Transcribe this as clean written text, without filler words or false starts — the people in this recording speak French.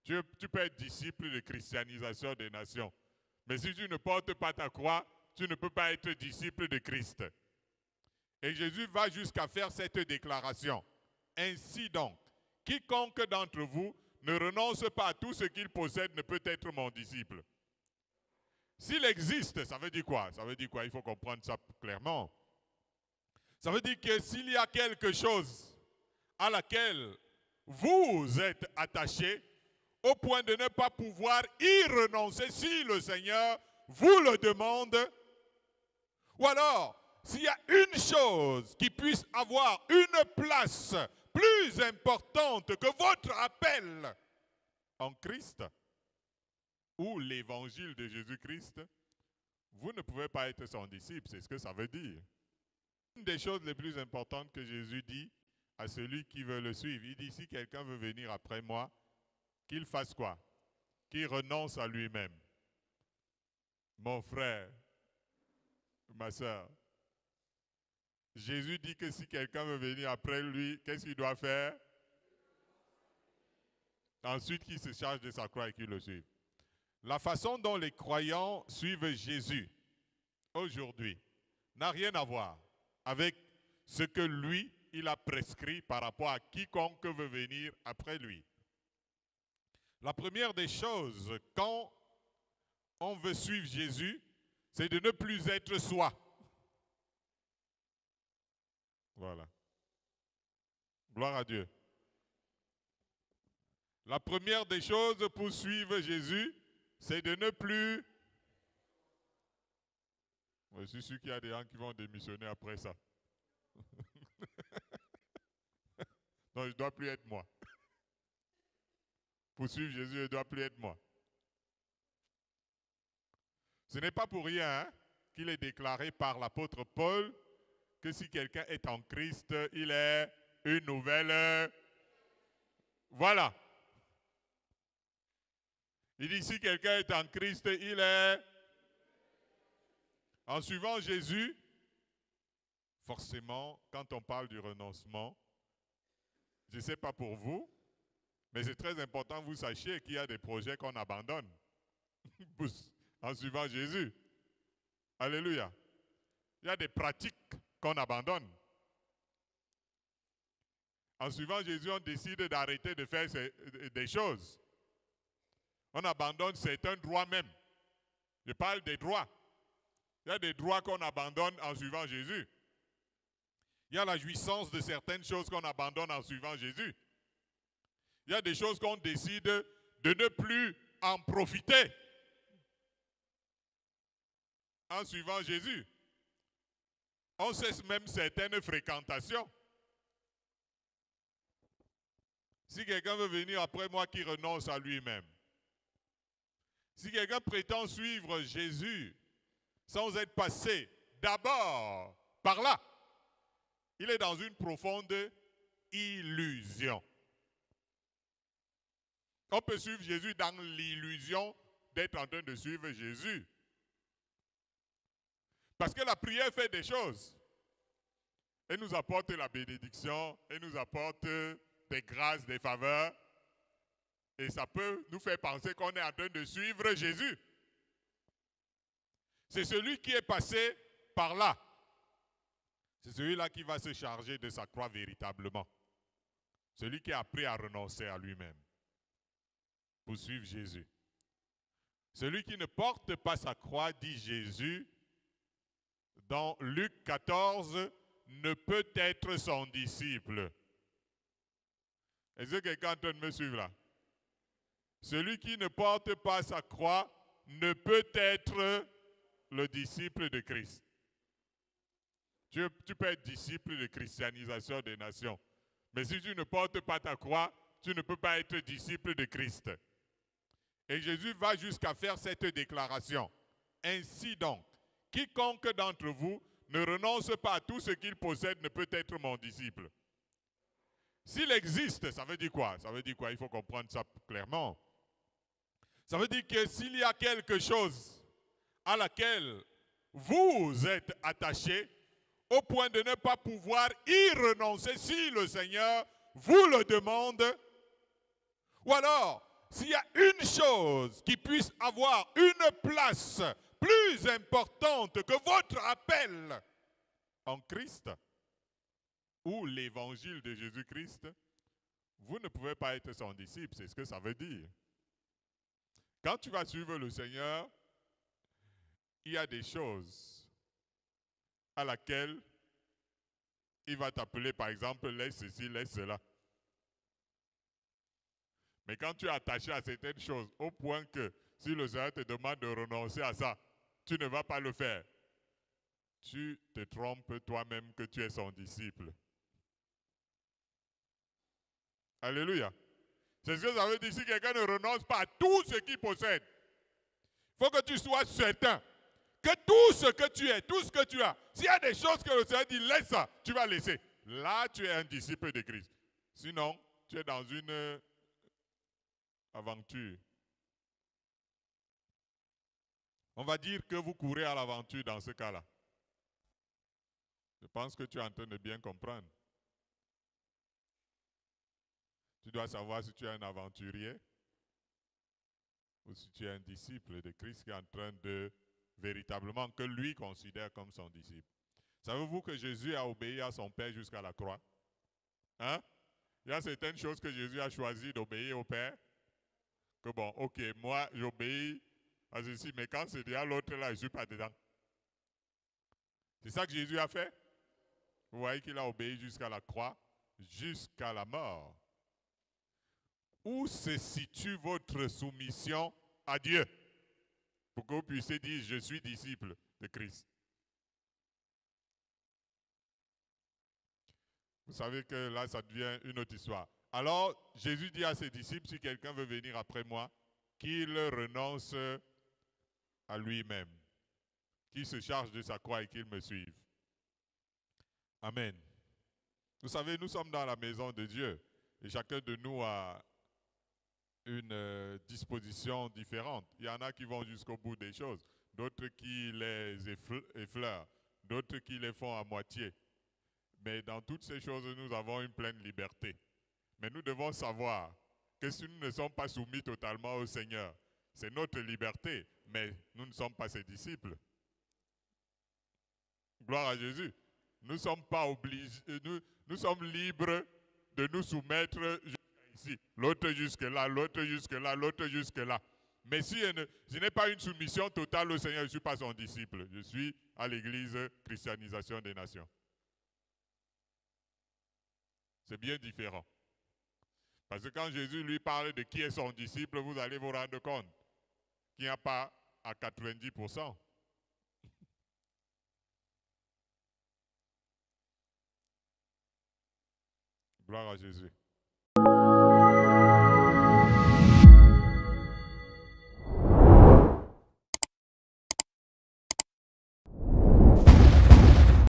Tu peux être disciple de christianisation des nations. Mais si tu ne portes pas ta croix, tu ne peux pas être disciple de Christ. Et Jésus va jusqu'à faire cette déclaration. Ainsi donc, quiconque d'entre vous ne renonce pas à tout ce qu'il possède ne peut être mon disciple. S'il existe, ça veut dire quoi? Ça veut dire quoi? Il faut comprendre ça clairement. Ça veut dire que s'il y a quelque chose à laquelle vous êtes attaché, au point de ne pas pouvoir y renoncer si le Seigneur vous le demande, ou alors s'il y a une chose qui puisse avoir une place plus importante que votre appel en Christ ou l'évangile de Jésus-Christ, vous ne pouvez pas être son disciple, c'est ce que ça veut dire. Une des choses les plus importantes que Jésus dit à celui qui veut le suivre, il dit, si quelqu'un veut venir après moi, qu'il fasse quoi? Qu'il renonce à lui-même. Mon frère, ma soeur, Jésus dit que si quelqu'un veut venir après lui, qu'est-ce qu'il doit faire? Ensuite, qu'il se charge de sa croix et qu'il le suive. La façon dont les croyants suivent Jésus aujourd'hui n'a rien à voir avec ce que lui, il a prescrit par rapport à quiconque veut venir après lui. La première des choses, quand on veut suivre Jésus, c'est de ne plus être soi. Voilà. Gloire à Dieu. La première des choses pour suivre Jésus, c'est de ne plus... Je suis sûr qu'il y a des gens qui vont démissionner après ça. Non, je ne dois plus être moi. Pour suivre Jésus, je ne dois plus être moi. Ce n'est pas pour rien qu'il est déclaré par l'apôtre Paul que si quelqu'un est en Christ, il est une nouvelle... Voilà. Il dit si quelqu'un est en Christ, il est... En suivant Jésus, forcément, quand on parle du renoncement, je ne sais pas pour vous, mais c'est très important que vous sachiez qu'il y a des projets qu'on abandonne en suivant Jésus. Alléluia. Il y a des pratiques qu'on abandonne. En suivant Jésus, on décide d'arrêter de faire des choses. On abandonne certains droits même. Je parle des droits. Il y a des droits qu'on abandonne en suivant Jésus. Il y a la jouissance de certaines choses qu'on abandonne en suivant Jésus. Il y a des choses qu'on décide de ne plus en profiter en suivant Jésus. On cesse même certaines fréquentations. Si quelqu'un veut venir après moi, qui renonce à lui-même. Si quelqu'un prétend suivre Jésus sans être passé d'abord par là, il est dans une profonde illusion. On peut suivre Jésus dans l'illusion d'être en train de suivre Jésus. Parce que la prière fait des choses. Elle nous apporte la bénédiction, elle nous apporte des grâces, des faveurs. Et ça peut nous faire penser qu'on est en train de suivre Jésus. C'est celui qui est passé par là. C'est celui-là qui va se charger de sa croix véritablement. Celui qui a appris à renoncer à lui-même pour suivre Jésus. Celui qui ne porte pas sa croix, dit Jésus, dans Luc 14, ne peut être son disciple. Est-ce que quelqu'un est en train de me suivre là? Celui qui ne porte pas sa croix ne peut être le disciple de Christ. Tu peux être disciple de christianisation des nations. Mais si tu ne portes pas ta croix, tu ne peux pas être disciple de Christ. Et Jésus va jusqu'à faire cette déclaration. Ainsi donc, quiconque d'entre vous ne renonce pas à tout ce qu'il possède ne peut être mon disciple. S'il existe, ça veut dire quoi? Ça veut dire quoi? Il faut comprendre ça clairement. Ça veut dire que s'il y a quelque chose à laquelle vous êtes attaché, au point de ne pas pouvoir y renoncer si le Seigneur vous le demande, ou alors s'il y a une chose qui puisse avoir une place plus importante que votre appel en Christ ou l'évangile de Jésus-Christ, vous ne pouvez pas être son disciple, c'est ce que ça veut dire. Quand tu vas suivre le Seigneur, il y a des choses à laquelle il va t'appeler, par exemple, laisse ceci, laisse cela. Mais quand tu es attaché à certaines choses, au point que si le Seigneur te demande de renoncer à ça, tu ne vas pas le faire. Tu te trompes toi-même que tu es son disciple. Alléluia. C'est ce que ça veut dire si quelqu'un ne renonce pas à tout ce qu'il possède. Il faut que tu sois certain que tout ce que tu es, tout ce que tu as, s'il y a des choses que le Seigneur dit, laisse ça, tu vas laisser. Là, tu es un disciple de Christ. Sinon, tu es dans une aventure. On va dire que vous courez à l'aventure dans ce cas-là. Je pense que tu es en train de bien comprendre. Tu dois savoir si tu es un aventurier ou si tu es un disciple de Christ qui est en train de véritablement, que lui considère comme son disciple. Savez-vous que Jésus a obéi à son Père jusqu'à la croix? Hein? Il y a certaines choses que Jésus a choisi d'obéir au Père. Que bon, ok, moi j'obéis à ceci, mais quand c'est déjà l'autre là, je ne suis pas dedans. C'est ça que Jésus a fait. Vous voyez qu'il a obéi jusqu'à la croix, jusqu'à la mort. Où se situe votre soumission à Dieu? Pour que vous puissiez dire, je suis disciple de Christ. Vous savez que là, ça devient une autre histoire. Alors, Jésus dit à ses disciples, si quelqu'un veut venir après moi, qu'il renonce à lui-même, qu'il se charge de sa croix et qu'il me suive. Amen. Vous savez, nous sommes dans la maison de Dieu et chacun de nous a une disposition différente. Il y en a qui vont jusqu'au bout des choses, d'autres qui les effleurent, d'autres qui les font à moitié. Mais dans toutes ces choses, nous avons une pleine liberté. Mais nous devons savoir que si nous ne sommes pas soumis totalement au Seigneur, c'est notre liberté, mais nous ne sommes pas ses disciples. Gloire à Jésus. Nous ne sommes pas obligés, nous sommes libres de nous soumettre jusqu'à ici. L'autre jusque là, l'autre jusque là, l'autre jusque là. Mais si je n'ai pas une soumission totale au Seigneur, je ne suis pas son disciple. Je suis à l'église Christianisation des Nations. C'est bien différent. Parce que quand Jésus lui parle de qui est son disciple, vous allez vous rendre compte qu'il n'y a pas à 90%. Gloire à Jésus.